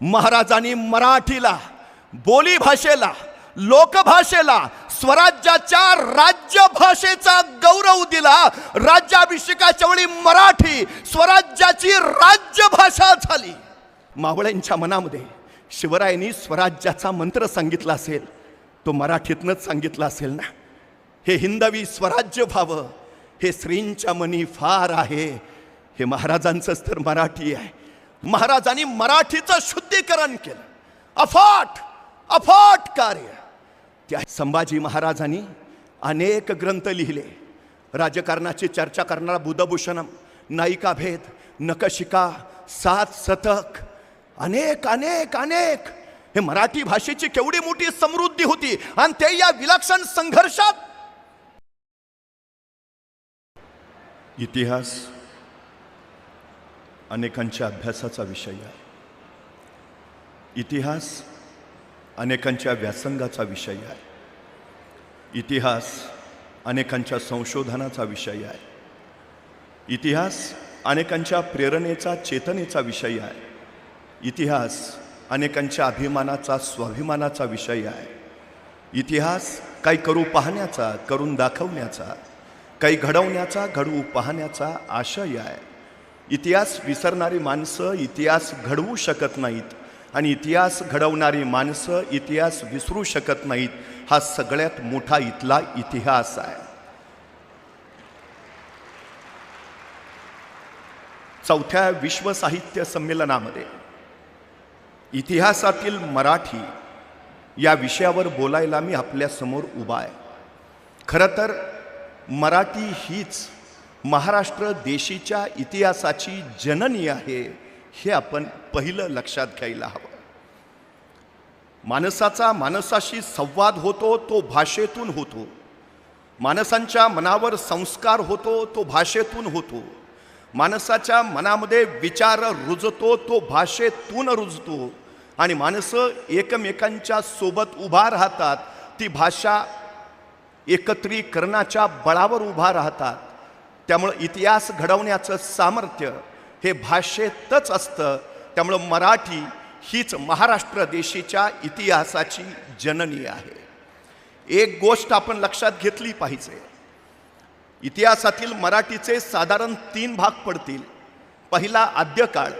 महाराजांनी मराठीला, बोली भाषेला, लोकभाषेला स्वराज्याच्या राज्यभाषेचा गौरव दिला। राज्याभिषेकाच्या वेळी मराठी स्वराज्याची राज्यभाषा झाली। मावळ्यांच्या मनामध्ये शिवरायांनी स्वराज्याचा मंत्र सांगितला असेल, तो मराठीतनंच सांगितला असेल ना। हे हिंदवी स्वराज्य व्हावं हे श्रींच्या मनी फार आहे, हे महाराजांचंच तर मराठी आहे। महाराजांनी मराठीचं शुद्धीकरण केलं, अफाट अफाट कार्य। त्या संभाजी महाराजांनी अनेक ग्रंथ लिहिले, राजकारणाची चर्चा करणारा बुधभूषणम, नायिका भेद, नखशिका, सात शतक, अनेक अनेक अनेक। हे मराठी भाषेची केवढी मोठी समृद्धी होती आणि ते या विलक्षण संघर्षात। इतिहास अनेकांच्या अभ्यासाचा विषय आहे, इतिहास अनेकांच्या व्यासंगाचा विषय आहे, इतिहास अनेकांच्या संशोधनाचा विषय आहे, इतिहास अनेकांच्या प्रेरणेचा, चेतनेचा विषय आहे, इतिहास अनेकांच्या अभिमानाचा, स्वाभिमानाचा विषय आहे। इतिहास काही करू पाहण्याचा, करून दाखवण्याचा, काही घडवण्याचा, घडवू पाहण्याचा आशय आहे। इतिहास विसरणारी माणसं इतिहास घडवू शकत नाहीत आणि इतिहास घडवणारी माणसं इतिहास विसरू शकत नाहीत। हा सगळ्यात मोठा इथला इतिहास आहे। चौथ्या विश्व साहित्य संमेलनामध्ये इतिहासातील मराठी या विषयावर बोलायला मी आपल्या समोर उभा आहे। खरं तर मराठी हीच महाराष्ट्र देशीच्या इतिहासाची जननी आहे, हे आपण पहिलं लक्षात घ्यायला हवं। माणसाचा माणसाशी संवाद होतो तो भाषेतून होतो, माणसांच्या मनावर संस्कार होतो तो भाषेतून होतो, माणसाच्या मनामध्ये विचार रुजतो तो भाषेतून रुजतो आणि माणसं एकमेकांच्या सोबत उभा राहतात, ती भाषा एकत्रीकरणाच्या बळावर उभा राहतात। त्यामुळे इतिहास घडवण्याचं सामर्थ्य हे भाषेतच असतं। त्यामुळे मराठी हीच महाराष्ट्र देशाच्या इतिहासाची जननी आहे। एक गोष्ट आपण लक्षात घेतली पाहिजे, इतिहासातील मराठीचे साधारण 3 भाग पडतील। पहिला आद्यकाळ,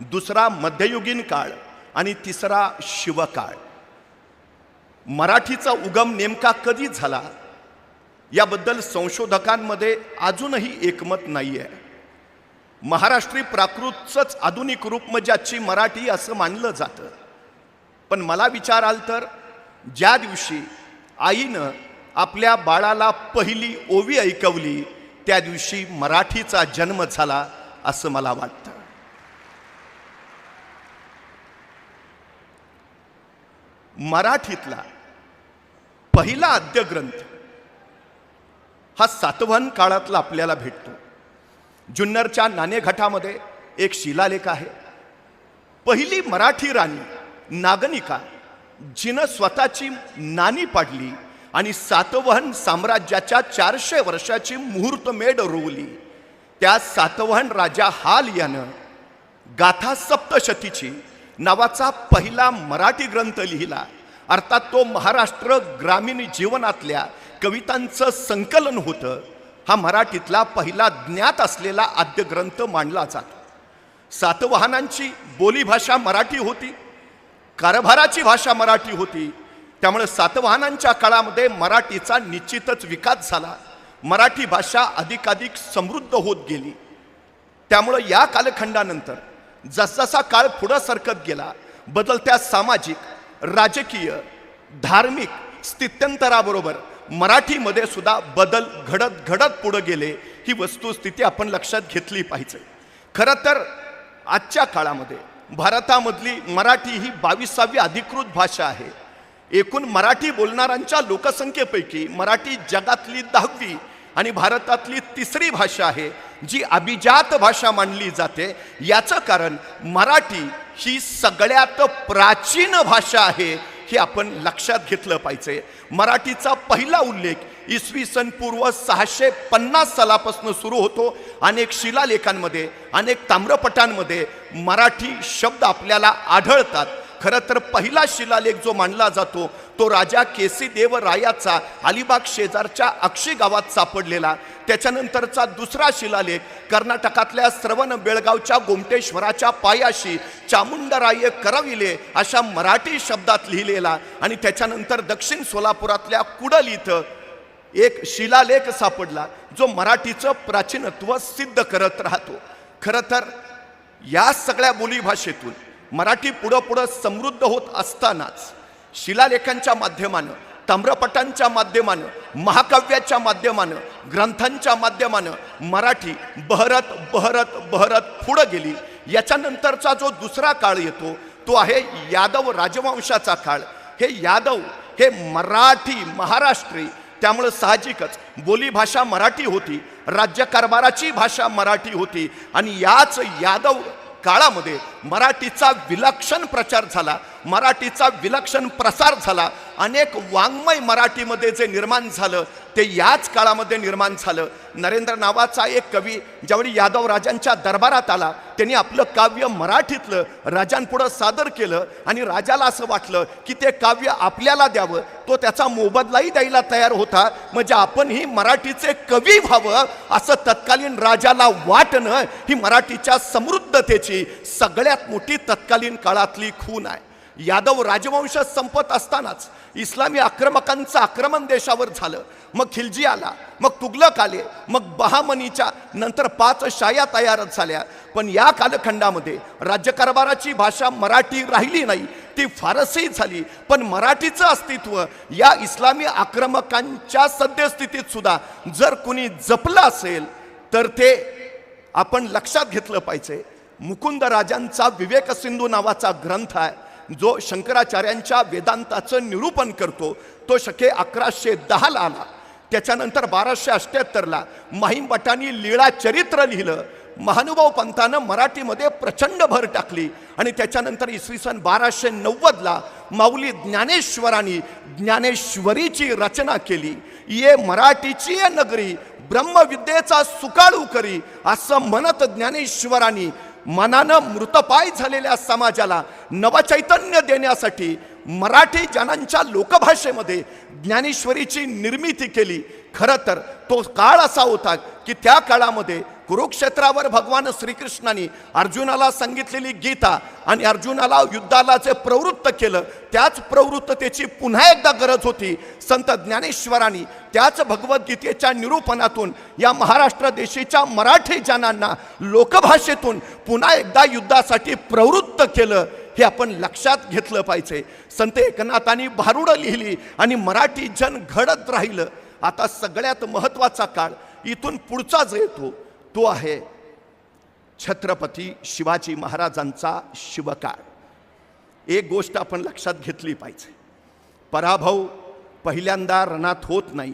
दुसरा मध्ययुगीन काळ आणि तिसरा शिवकाळ। मराठीचा उगम नेमका कधी झाला याबद्दल संशोधकांमध्ये अजूनही एकमत नाही आहे। महाराष्ट्री प्राकृतच आधुनिक रूप ज्याची मराठी असं मानलं जातं, पण मला विचाराल तर ज्या दिवशी आईनं आपल्या बाळाला पहिली ओवी ऐकवली त्या दिवशी मराठीचा जन्म झाला असं मला वाटतं। मराठीतला पहिला आद्य ग्रंथ हा सातवाहन काळातला आपल्याला भेटतो। जुन्नरच्या नाणेघाटामध्ये एक शिलालेख आहे। पहिली मराठी राणी नागनिका जिनं स्वतःची नाणी पाडली आणि सातवाहन साम्राज्याच्या 400 वर्षाची मुहूर्तमेढ रोवली, त्या सातवाहन राजा हाल यानं गाथा सप्तशतीची नावाचा पहिला मराठी ग्रंथ लिहिला। अर्थात तो महाराष्ट्र ग्रामीण जीवनातल्या कवितांचं संकलन होतं। हा मराठीतला पहिला ज्ञात असलेला आद्य ग्रंथ मानला जातो। सातवाहनांची बोलीभाषा मराठी होती, कारभाराची भाषा मराठी होती। त्यामुळे सातवाहनांच्या काळामध्ये मराठीचा निश्चितच विकास झाला, मराठी भाषा अधिकाधिक समृद्ध होत गेली। त्यामुळे या कालखंडानंतर जसजसा काळ पुढे सरकत गेला, बदलत्या सामाजिक, राजकीय, धार्मिक स्थित्यंतराबरोबर मराठीमध्ये सुद्धा बदल घडत घडत पुढे गेले। ही वस्तुस्थिती आपण लक्षात घेतली पाहिजे। खरं तर आजच्या काळामध्ये भारतामधली मराठी ही 22वी अधिकृत भाषा आहे। एकूण मराठी बोलणाऱ्यांच्या लोकसंख्येपैकी मराठी जगातली 10वी आणि भारतातली 3री भाषा आहे, जी अभिजात भाषा मानली जाते। याचं कारण मराठी ही सगळ्यात प्राचीन भाषा आहे, हे आपण लक्षात घेतलं पाहिजे। मराठीचा पहिला उल्लेख इसवी सन पूर्व 650 सालापासून सुरू होतो. अनेक शिलालेखांमध्ये, अनेक ताम्रपटांमध्ये मराठी शब्द आपल्याला आढळतात. खरं तर पहिला शिलालेख जो मानला जातो तो राजा केसीदेव रायाचा अलिबाग शेजारच्या अक्षी गावात सापडलेला. त्याच्यानंतरचा दुसरा शिलालेख कर्नाटकातल्या श्रवण बेळगावच्या गोमटेश्वराच्या पायाशी चामुंडराय करविले अशा मराठी शब्दात लिहिलेला. आणि त्याच्यानंतर दक्षिण सोलापुरातल्या कुडल इथं एक शिलालेख सापडला जो मराठीचं प्राचीनत्व सिद्ध करत राहतो. खरं तर या सगळ्या बोलीभाषेतून मराठी पुढं पुढं समृद्ध होत असतानाच शिलालेखांच्या माध्यमानं, ताम्रपटांच्या माध्यमानं, महाकाव्याच्या माध्यमानं, ग्रंथांच्या माध्यमानं मराठी बहरत बहरत बहरत पुढं गेली. याच्यानंतरचा जो दुसरा काळ येतो तो आहे यादव राजवंशाचा काळ. हे यादव हे मराठी महाराष्ट्री, त्यामुळं साहजिकच बोलीभाषा मराठी होती, राज्यकारभाराची भाषा मराठी होती. आणि याच यादव काळामध्ये मराठीचा विलक्षण प्रचार झाला, मराठीचा विलक्षण प्रसार झाला. अनेक वाङ्मय मराठीमध्ये जे निर्माण झालं ते याच काळामध्ये निर्माण झालं. नरेंद्र नावाचा एक कवी ज्यावेळी यादव राजांच्या दरबारात आला त्यांनी आपलं काव्य मराठीतलं राजांपुढं सादर केलं आणि राजाला असं वाटलं की ते काव्य आपल्याला द्यावं. तो त्याचा मोबदलाही द्यायला तयार होता, म्हणजे आपणही मराठीचे कवी व्हावं असं तत्कालीन राजाला वाटणं ही मराठीच्या समृद्धतेची सगळ्यात मोठी तत्कालीन काळातली खूण आहे. यादव राजवंश संपत असतानाच इस्लामी आक्रमकांचं आक्रमण देशावर झालं. मग खिलजी आला, मग तुगलक आले, मग बहामनीच्या नंतर 5 शाया तयार झाल्या. पण या कालखंडामध्ये राज्यकारभाराची भाषा मराठी राहिली नाही, ती फारसी झाली. पण मराठीचं अस्तित्व या इस्लामी आक्रमकांच्या सद्यस्थितीत सुद्धा जर कुणी जपलं असेल तर ते आपण लक्षात घेतलं पाहिजे. मुकुंद राजांचा विवेक सिंधू नावाचा ग्रंथ आहे जो शंकराचार्यांच्या वेदांताचं निरूपण करतो. तो शके 1110ला आला. त्याच्यानंतर 1278ला माहीम भटांनी लीळा चरित्र लिहिलं. महानुभाव पंथानं मराठीमध्ये प्रचंड भर टाकली. आणि त्याच्यानंतर इसवी सन 1290ला माऊली ज्ञानेश्वरांनी ज्ञानेश्वरीची रचना केली. ये मराठीची ये नगरी ब्रह्मविद्येचा सुकाळू करी असं म्हणत ज्ञानेश्वरांनी मनानं मृतपाय झालेल्या समाजाला नवचैतन्य देण्यासाठी मराठी जनांच्या लोकभाषेमध्ये ज्ञानेश्वरीची निर्मिती केली. खरं तर तो काळ असा होता की त्या काळामध्ये कुरुक्षेत्रावर भगवान श्रीकृष्णाने अर्जुनाला सांगितलेली गीता आणि अर्जुनाला युद्धाला जे प्रवृत्त केलं त्याच प्रवृत्ततेची पुन्हा एकदा गरज होती. संत ज्ञानेश्वरांनी त्याच भगवद्गीतेच्या निरूपणातून या महाराष्ट्र देशाच्या मराठी जनांना लोकभाषेतून पुन्हा एकदा युद्धासाठी प्रवृत्त केलं. हे आपण लक्षात घेतलं पाहिजे. संत एकनाथांनी भारुडं लिहिली आणि मराठी जन घडत राहिलं. आता सगळ्यात महत्त्वाचा काळ इथून पुढचा जो येतो तो आहे छत्रपती शिवाजी महाराजांचा शिवकाळ. एक गोष्ट आपण लक्षात घेतली पाहिजे, पराभव पहिल्यांदा रणात होत नाही,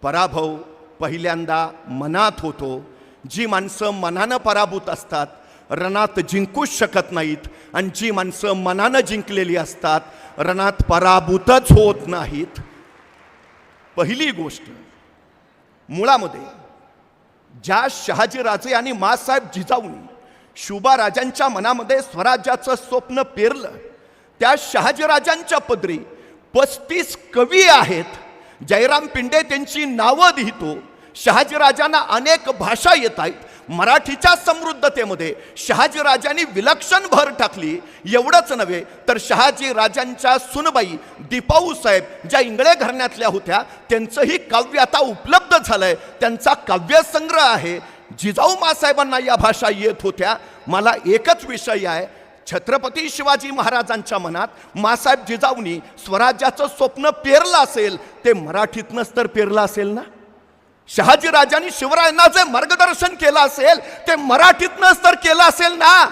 पराभव पहिल्यांदा मनात होतो. जी माणसं मनानं पराभूत असतात रणात जिंकूच शकत नाहीत, आणि जी माणसं मनानं जिंकलेली असतात रणात पराभूतच होत नाहीत. पहिली गोष्ट, मुळामध्ये ज्या शहाजीराजे आणि माँसाहेब जिजाऊंनी शुभाराजांच्या मनामध्ये स्वराज्याचं स्वप्न पेरलं त्या शहाजीराजांच्या पदरी 35 कवी आहेत. जयराम पिंडे त्यांची नावं लिहितो. शहाजीराजांना अनेक भाषा येत आहेत. मराठीच्या समृद्धतेमध्ये शहाजीराजांनी विलक्षण भर टाकली. एवढंच नव्हे तर शहाजीराजांच्या सुनबाई दीपाऊ साहेब ज्या इंगळे घराण्यातल्या होत्या त्यांचंही काव्य आता उपलब्ध झालंय, त्यांचा काव्यसंग्रह आहे. जिजाऊ माँसाहेबांना या भाषा येत होत्या. मला एकच विषय आहे, छत्रपती शिवाजी महाराजांच्या मनात माँसाहेब जिजाऊंनी स्वराज्याचं स्वप्न पेरलं असेल ते मराठीतनंच तर पेरलं असेल ना. शहाजीराजांनी शिवरायांना जे मार्गदर्शन केलं असेल ते मराठीतनंच तर केलं असेल ना.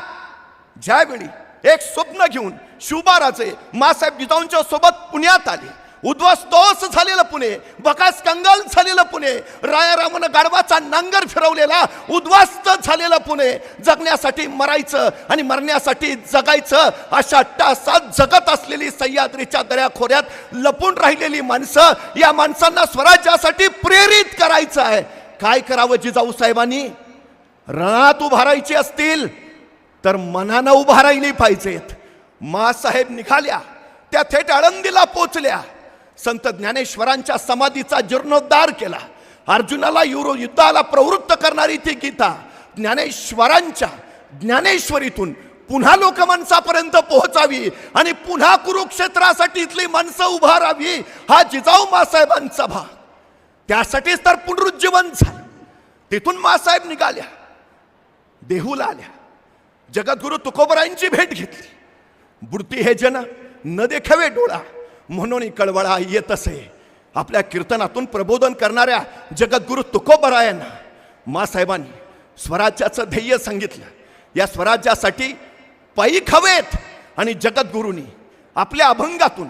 ज्यावेळी एक स्वप्न घेऊन शुभाराजे माँसाहेब जिजाऊंच्या सोबत पुण्यात आले, उद्ध्वस्तोस झालेलं पुणे, बकास कंगाल झालेलं पुणे, रायारामानं गाढवाचा नांगर फिरवलेला उद्ध्वस्त झालेलं पुणे, जगण्यासाठी मरायचं आणि मरण्यासाठी जगायचं अशा टासात जगत असलेली सह्याद्रीच्या दऱ्याखोऱ्यात लपून राहिलेली माणसं, या माणसांना स्वराज्यासाठी प्रेरित करायचं आहे. काय करावं जिजाऊ साहेबांनी? रणात उभारायची असतील तर मनानं उभा राहिली पाहिजेत. मासाहेब निघाल्या, त्या थेट आळंदीला पोचल्या. संत ज्ञानेश्वरांच्या समाधीचा जीर्णोद्धार केला. अर्जुनाला युद्धाला प्रवृत्त करणारी ती गीता ज्ञानेश्वरांच्या ज्ञानेश्वरीतून पुन्हा लोकमानसापर्यंत पोहोचावी आणि पुन्हा कुरुक्षेत्रासाठी इथली माणसं उभारावी, हा जिजाऊ मासाहेबांचा भाग. त्यासाठीच तर पुनरुज्जीवन झालं. तिथून मासाहेब निघाल्या, देहूला आल्या, जगद्गुरु तुकोबरायांची भेट घेतली. बुडती हे जन न देखावे डोळा, म्हणून कळवळा येत असे. आपल्या कीर्तनातून प्रबोधन करणाऱ्या जगद्गुरु तुकोबरायांना मासाहेबांनी स्वराज्याचं ध्येय सांगितलं. या स्वराज्यासाठी पाईक हवेत आणि जगद्गुरूंनी आपल्या अभंगातून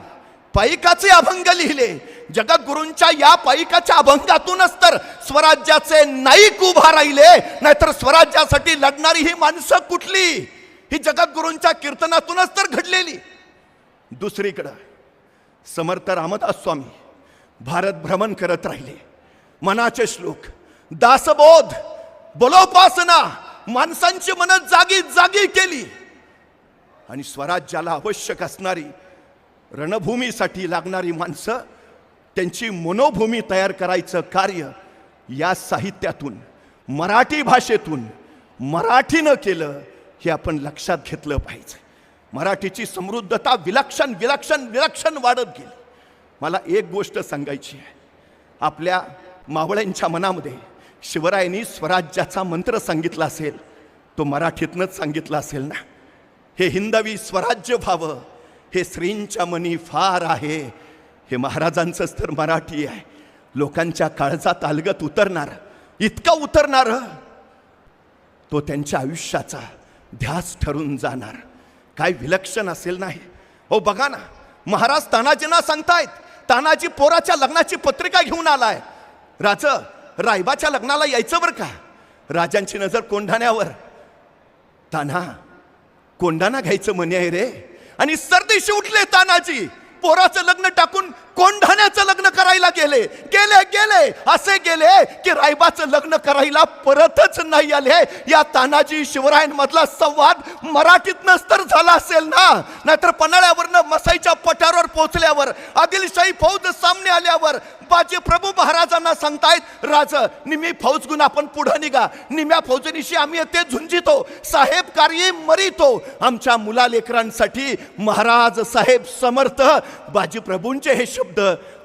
पाईकाचे अभंग लिहिले. जगद्गुरूंच्या या पाईकाच्या अभंगातूनच तर स्वराज्याचे नाईक उभा राहिले, नाहीतर स्वराज्यासाठी लढणारी ही माणसं कुठली? ही जगद्गुरूंच्या कीर्तनातूनच तर घडलेली. दुसरीकडं समर्थ रामदास स्वामी भारत भ्रमण करत राहिले. मनाचे श्लोक, दासबोध, बलोपासना माणसांची मन जागी जागी केली आणि स्वराज्याला आवश्यक असणारी रणभूमीसाठी लागणारी माणसं, त्यांची मनोभूमी तयार करायचं कार्य या साहित्यातून, मराठी भाषेतून, मराठीनं केलं. हे आपण लक्षात घेतलं पाहिजे. मराठीची समृद्धता विलक्षण विलक्षण विलक्षण वाढत गेली. मला एक गोष्ट सांगायची आहे. आपल्या मावळ्यांच्या मनामध्ये शिवरायांनी स्वराज्याचा मंत्र सांगितला असेल, तो मराठीतनंच सांगितला असेल ना. हे हिंदवी स्वराज्य व्हावं, हे श्रींच्या मनी फार आहे. हे महाराजांचंच तर मराठी आहे. लोकांच्या काळजात अलगत उतरणार, इतका उतरणार, तो त्यांच्या आयुष्याचा ध्यास ठरून जाणार. काय विलक्षण असेल नाही. हो बघा ना, महाराज तानाजींना सांगतायत, तानाजी पोराच्या लग्नाची पत्रिका घेऊन आलाय. रायबाच्या लग्नाला यायचं बरं का. राजांची नजर कोंढाण्यावर. ताना, कोंढाणा घ्यायचं म्हणे आहे रे. आणि सरदेशी उठले तानाजी, पोराचं लग्न टाकून कोंढाण्याचं लग्न करायला गेले. गेले गेले असे गेले की रायबाचं लग्न करायला परतच नाही आले. या तानाजी शिवरायांमधला संवाद मराठीतनंच तर झाला असेल ना. नाहीतर पन्हाळ्यावरनं मसाईच्या पठारावर पोहोचल्यावर, आदिलशाही फौज सामने आल्यावर बाजी प्रभू महाराजांना सांगतायत, राज निम्मी फौज गुण आपण पुढे निघा. निम्या फौजनीशी आम्ही येथे झुंजितो, साहेब कार्य मरितो. आमच्या मुला लेकरांसाठी महाराज साहेब समर्थ. बाजी प्रभूंचे हे शब्द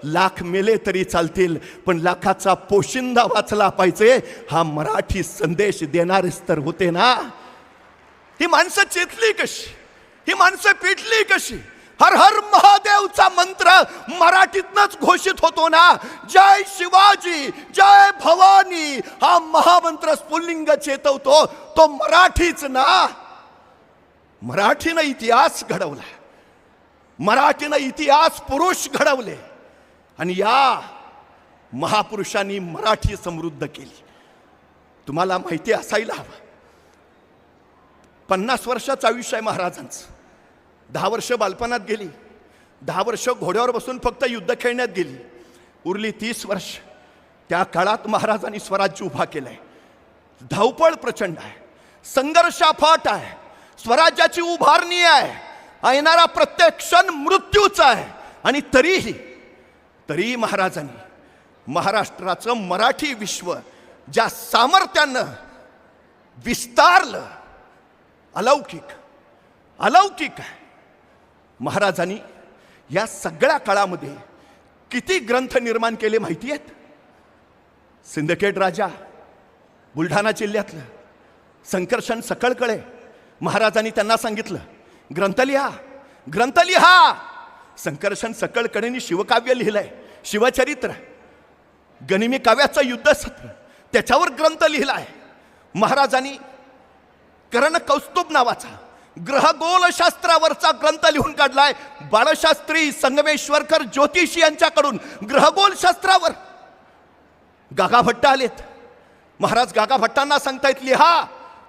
लाख मेले तरी चालतील, पण लाखाचा पोशिंदा वाचला पाहिजे, हा मराठी संदेश देणारेच तर होते ना. ही माणसं चेतली कशी? ही माणसं पेटली कशी? हर हर महादेवचा मंत्र मराठीतनच घोषित होतो ना. जय शिवाजी, जय भवानी, हा महामंत्र स्फुल्लिंग चेतवतो तो मराठीच ना. मराठीनं इतिहास घडवला, मराठीनं इतिहास पुरुष घडवले आणि या महापुरुषांनी मराठी समृद्ध केली. तुम्हाला माहिती असायला हवं, 50 वर्षाचं आयुष्य आहे महाराजांचं. 10 वर्ष बालपणात गेली, 10 वर्ष घोड्यावर बसून फक्त युद्ध खेळण्यात गेली, उरली 30 वर्ष. त्या काळात महाराजांनी स्वराज्य उभा केलंय. धावपळ प्रचंड आहे, संघर्ष अफाट आहे, स्वराज्याची उभारणी आहे, येणारा प्रत्येक क्षण मृत्यूचा आहे. आणि तरीही महाराजांनी महाराष्ट्राचं मराठी विश्व ज्या सामर्थ्यानं विस्तारलं, अलौकिक अलौकिक आहे. महाराजांनी या सगळ्या काळामध्ये किती ग्रंथ निर्माण केले माहिती आहेत? सिंदखेड राजा, बुलढाणा जिल्ह्यातलं संकर्षण सकळकडे, महाराजांनी त्यांना सांगितलं, ग्रंथ लिहा, ग्रंथ लिहा. संकर्षण सकळकडेंनी शिवकाव्य लिहिलंय, शिवचरित्र, गनिमी काव्याचं युद्धसत्र, त्याच्यावर ग्रंथ लिहिला आहे. महाराजांनी कर्ण कौस्तुभ नावाचा ग्रहगोल शास्त्रावरचा ग्रंथ लिहून काढलाय बाळशास्त्री संगमेश्वरकर ज्योतिषी यांच्याकडून. ग्रहगोल शास्त्रावर गागा भट्ट आलेत. महाराज गागा भट्टांना सांगतायत लिहा,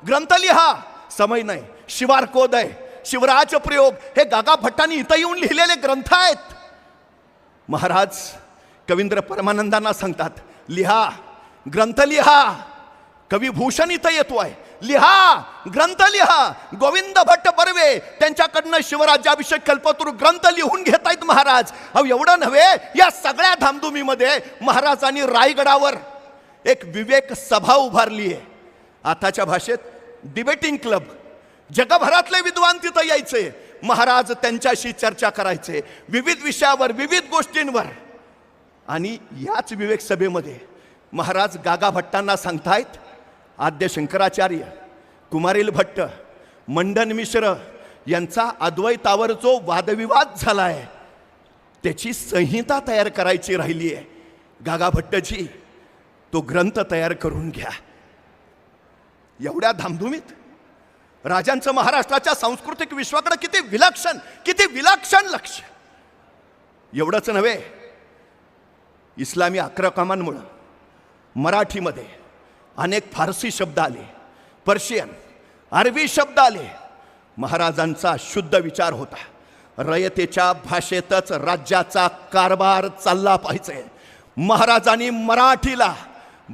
ग्रंथ लिहा. समय नाही, शिवारकोदय, शिवराज प्रयोग हे गागा भट्टांनी इथं येऊन लिहिलेले ग्रंथ आहेत. महाराज कवींद्र परमानंदांना सांगतात लिहा, ग्रंथ लिहा. कविभूषण इथं येतोय, लिहा, ग्रंथ लिहा. गोविंद भट्ट बर्वे त्यांच्याकडनं शिवराज्याभिषेक कल्पतरू ग्रंथ लिहून घेतायत महाराज. अहो एवढं नव्हे, या सगळ्या धामधुमीमध्ये महाराजांनी रायगडावर एक विवेक सभा उभारली आहे. आताच्या भाषेत डिबेटिंग क्लब. जगभरातले विद्वान तिथं यायचे, महाराज त्यांच्याशी चर्चा करायचे विविध विषयावर, विविध गोष्टींवर. आणि याच विवेक सभेमध्ये महाराज गागा भट्टांना सांगतायत आद्य शंकराचार्य, कुमारिल भट्ट, मंडन मिश्र यांचा अद्वैतावर जो वादविवाद झाला आहे त्याची संहिता तयार करायची राहिली आहे. गागा भट्टजी तो ग्रंथ तयार करून घ्या. एवढ्या धामधुमीत राजांचं महाराष्ट्राच्या सांस्कृतिक विश्वाकडे किती विलक्षण लक्ष. एवढंच नव्हे, इस्लामी आक्रमणांमुळं मराठीमध्ये अनेक फारसी शब्द आले, पर्शियन, अरबी शब्द आले. महाराजांचा शुद्ध विचार होता, रयतेच्या भाषेतच राज्याचा कारभार चालला पाहिजे. महाराजांनी मराठीला,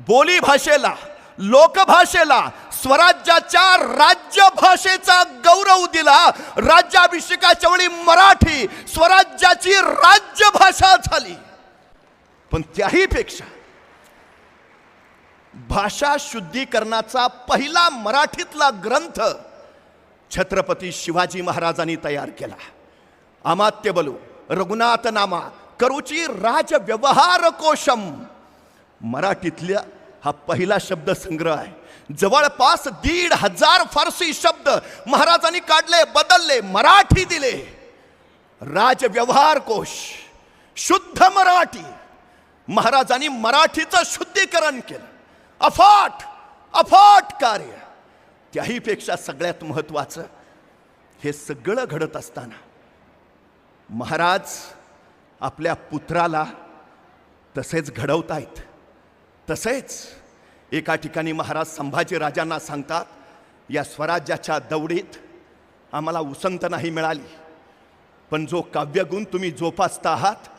बोली भाषेला, लोकभाषेला स्वराज्याच्या राज्यभाषेचा गौरव दिला. राज्याभिषेकाच्या वेळी मराठी स्वराज्याची राज्यभाषा झाली. पण त्याही पेक्षा भाषा शुद्धीकरणाचा पहिला मराठीतला ग्रंथ छत्रपती शिवाजी महाराजांनी तयार केला. अमात्य बलू, रघुनाथ नामा, करूची राजव्यवहार कोशम. मराठीतल्या हा पहिला शब्द संग्रह आहे. जवळपास 1,500 फारसी शब्द महाराजांनी काढले, बदलले, मराठी दिले. राजव्यवहार कोश, शुद्ध मराठी. महाराजांनी मराठीचं शुद्धीकरण केलं. अफाट कार्य. त्याही पेक्षा सगळ्यात महत्वाचं, हे सगळं घडत असताना महाराज आपल्या पुत्राला तसेच घडवतायत. तसेच एका ठिकाणी महाराज संभाजी राजांना सांगतात, या स्वराज्याच्या दौडीत आम्हाला उसंत नाही मिळाली, पण जो काव्यगुण तुम्ही जोपासता आहात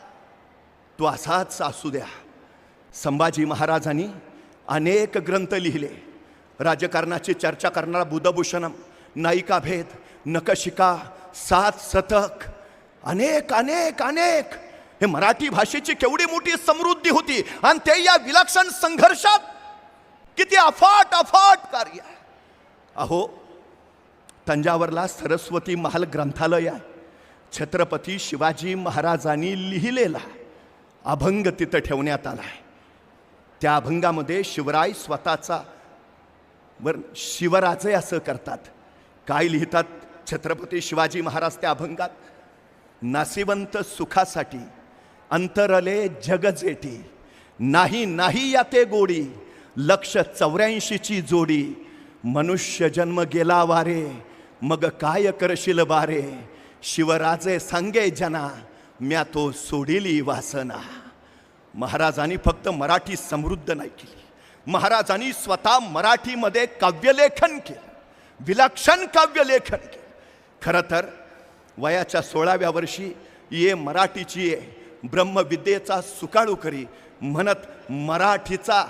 तो असाच असू द्या. संभाजी महाराजांनी अनेक ग्रंथ लिहिले. राजकारणाची चर्चा करणारा बुधभूषणम, नायिकाभेद, नखशिका, 7 शतक, अनेक अनेक अनेक. हे मराठी भाषेची केवढी मोठी समृद्धी होती. आणि ते या विलक्षण संघर्षात किती अफाट कार्य आहे. अहो तंजावरला सरस्वती महाल ग्रंथालय आहे. छत्रपती शिवाजी महाराजांनी लिहिलेला अभंग तिथं ठेवण्यात आला आहे. त्या अभंगामध्ये शिवराय स्वतःचा शिवराजे असं करतात. काय लिहितात छत्रपती शिवाजी महाराज त्या अभंगात? नासिवंत सुखासाठी अंतरले जगजेटी, नाही नाही याते गोडी, लक्ष 84ची जोडी. मनुष्य जन्म गेला वारे, मग काय करशील बारे. शिवराजे सांगे जना, म्या तो सोडिली वासना. महाराजांनी फक्त मराठी समृद्ध नाही केली, महाराजांनी स्वतः मराठीमध्ये काव्यलेखन केलं, विलक्षण काव्यलेखन केलं. खरं तर वयाच्या 16व्या वर्षी ये मराठीची ये ब्रह्मविद्येचा सुकाळू करी म्हणत मराठीचा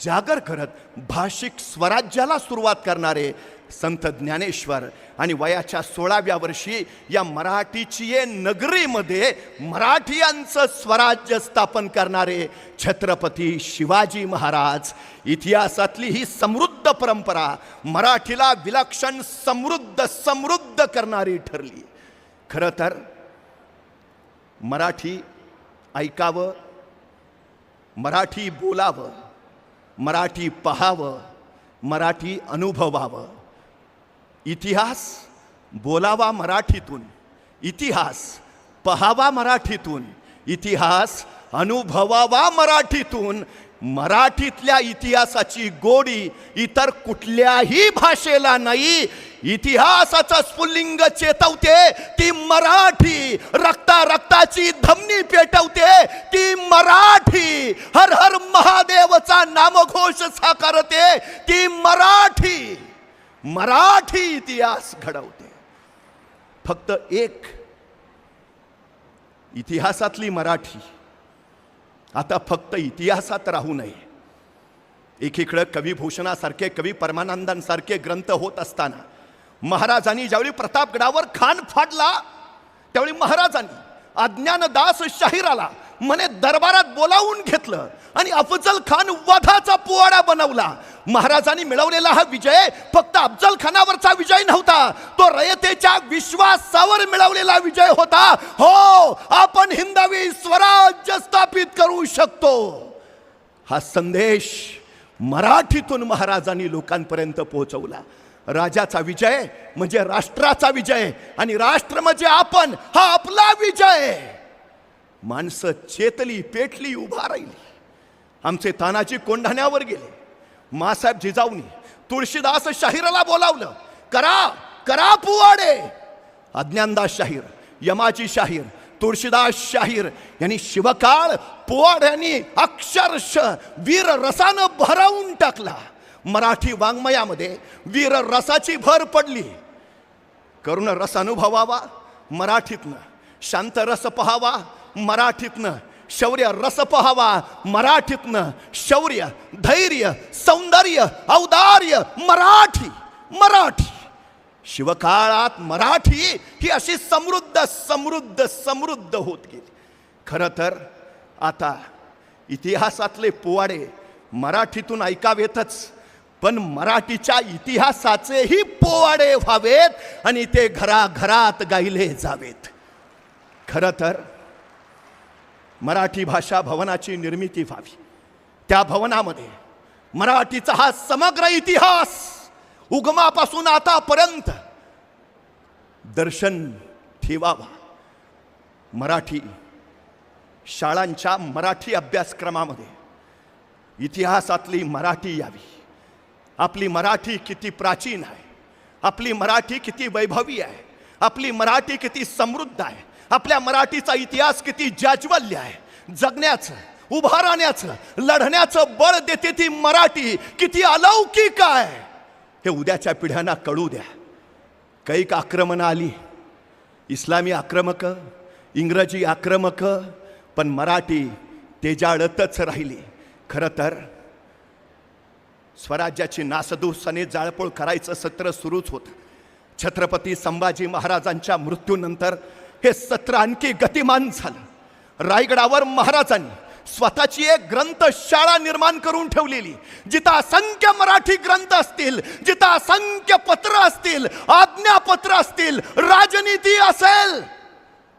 जागर करत भाषिक स्वराज्याला सुरुवात करणारे संत ज्ञानेश्वर आणि वयाच्या 16व्या वर्षी या मराठीची ये नगरीमध्ये मराठियांचं स्वराज्य स्थापन करणारे छत्रपती शिवाजी महाराज. इतिहासातली ही समृद्ध परंपरा मराठीला विलक्षण समृद्ध करणारी ठरली. खरं तर मराठी ऐकावं, मराठी बोलावं, मराठी पहावं, मराठी अनुभवावं. इतिहास बोलावा मराठीतून, इतिहास पहावा मराठीतून, इतिहास अनुभवावा मराठीतून. मराठीतल्या इतिहासाची गोडी इतर कुठल्याही भाषेला नाही. इतिहासाचं स्फुल्लिंग चेतवते ती मराठी, रक्ता रक्ताची धमनी पेटवते ती मराठी, हर हर महादेवचा नामघोष साकारते ती मराठी. मराठी इतिहास घडवते. फक्त एक इतिहासातली मराठी आता फक्त इतिहासात राहू नये. एकीकडे कविभूषणासारखे, कवी परमानंदांसारखे ग्रंथ होत असताना महाराजांनी ज्यावेळी प्रतापगडावर खान फाडला त्यावेळी महाराजांनी अज्ञानदास शाहिराला म्हणे दरबारात बोलावून घेतलं आणि अफजल खान वधाचा पोवाडा बनवला. महाराजांनी मिळवलेला हा विजय फक्त अफजल खानावरचा विजय नव्हता, तो रयतेच्या विश्वासावर मिळवलेला विजय होता. हो, आपण हिंदवी स्वराज्य स्थापित करू शकतो. हा संदेश मराठीतून महाराजांनी लोकांपर्यंत पोहोचवला. राजाचा विजय म्हणजे राष्ट्राचा विजय आणि राष्ट्र म्हणजे आपण, हा आपला विजय. माणसं चेतली, पेटली, उभा राहिली. आमचे तानाजी कोंढाण्यावर गेले. मासाहेब जिजाऊनी तुळशीदास शाहिराला बोलावलं, करा करा पोवाडे. अज्ञानदास शाहीर, यमाजी शाहीर, तुळशीदास शाहीर यांनी शिवकाळ पोवाड्यांनी अक्षरशः वीर रसानं भरवून टाकला. मराठी वाङ्मयामध्ये वीर रसाची भर पडली. करुण रस अनुभवावा मराठीतनं, शांत रस पहावा मराठीतनं, शौर्य रस पहावा मराठीतनं, शौर्य, धैर्य, सौंदर्य, औदार्य मराठी. मराठी शिवकाळात मराठी ही अशी समृद्ध समृद्ध समृद्ध होत गेली. खरं तर आता इतिहासातले पोवाडे मराठीतून ऐकावेतच, पण मराठीच्या इतिहासाचेही पोवाडे व्हावेत आणि ते घराघरात गायले जावेत. खरं तर मराठी भाषा भवनाची निर्मिती व्हावी. त्या भवनामध्ये मराठीचा हा समग्र इतिहास उगमापासून आतापर्यंत दर्शन ठेवावा. मराठी शाळांच्या मराठी अभ्यासक्रमामध्ये इतिहासातली मराठी यावी. आपली मराठी किती प्राचीन आहे, आपली मराठी किती वैभवी आहे, आपली मराठी किती समृद्ध आहे, आपल्या मराठीचा इतिहास किती जाज्वल्य आहे. जगण्याचं, उभा राहण्याचं, लढण्याचं बळ देते ती मराठी किती अलौकिक आहे हे उद्याच्या पिढ्यांना कळू द्या. कैक आक्रमणं आली, इस्लामी आक्रमक, इंग्रजी आक्रमक, पण मराठी तेजाळतच राहिली. खरं तर स्वराज्याची नासधूसने जाळपोळ करायचं सत्र सुरूच होतं. छत्रपती संभाजी महाराजांच्या मृत्यूनंतर हे सत्र आणखी गतिमान झालं. रायगडावर महाराजांनी स्वतःची एक ग्रंथशाळा निर्माण करून ठेवलेली, जिथं असंख्य मराठी ग्रंथ असतील, जिथं असंख्य पत्र असतील, आज्ञापत्र असतील, राजनीती असेल.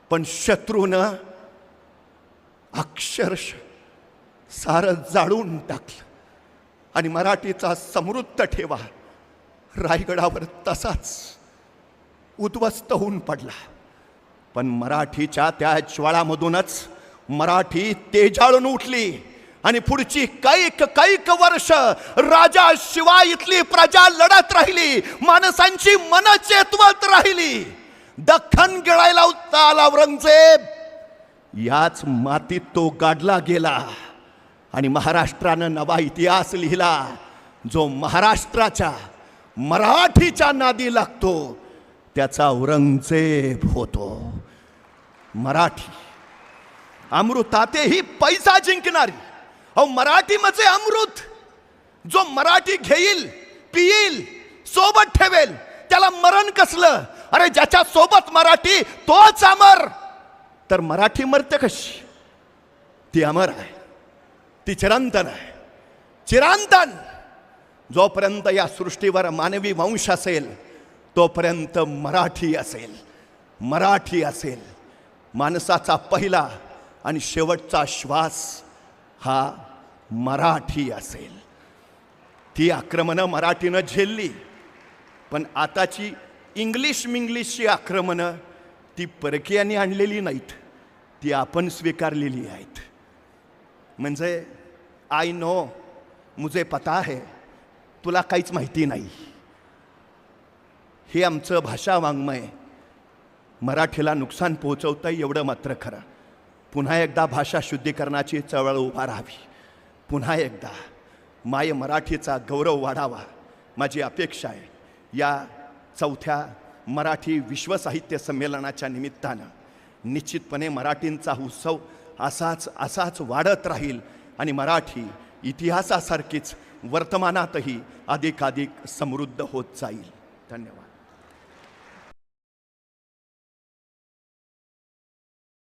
पण शत्रूनं अक्षरशः सारं जाळून टाकलं आणि मराठीचा समृद्ध ठेवा रायगडावर तसाच उद्ध्वस्त होऊन पडला. पण मराठीच्या त्या ज्वाळामधूनच मराठी तेजाळून उठली आणि पुढची कैक वर्ष राजा शिवाय इथली प्रजा लढत राहिली, माणसांची मन चेतवत राहिली. दख्खन गिळायला आला औरंगजेब, याच मातीत तो गाडला गेला आणि महाराष्ट्रानं नवा इतिहास लिहिला. जो महाराष्ट्राच्या मराठीच्या नादी लागतो त्याचा औरंगजेब होतो. मराठी अमृतातेही पैसा जिंकणारी. अहो, मराठी म्हणजे अमृत. जो मराठी घेईल, पिईल, सोबत ठेवेल त्याला मरण कसलं. अरे, ज्याच्या सोबत मराठी तोच अमर. तर मराठी मरते कशी? ती अमर आहे, ती चिरंतन आहे. चिरंतन जोपर्यंत या सृष्टीवर मानवी वंश असेल तोपर्यंत मराठी असेल. मराठी असेल. माणसाचा पहिला आणि शेवटचा श्वास हा मराठी असेल. ती आक्रमणं मराठीनं झेलली, पण आताची इंग्लिशची आक्रमणं ती परकीयांनी आणलेली नाहीत, ती आपण स्वीकारलेली आहेत. म्हणजे आय नो, मुझे पता है, तुला काहीच माहिती नाही. हे आमचं भाषा वाङ्मय मराठीला नुकसान पोहोचवतंय एवढं मात्र खरं. पुन्हा एकदा भाषा शुद्धीकरणाची चळवळ उभा राहावी. पुन्हा एकदा माय मराठीचा गौरव वाढावा माझी अपेक्षा आहे. या 4थ्या मराठी विश्व साहित्य संमेलनाच्या निमित्तानं निश्चितपणे मराठींचा उत्सव असाच वाढत राहील आणि मराठी इतिहासासारखीच वर्तमानातही अधिकाधिक समृद्ध होत जाईल. धन्यवाद.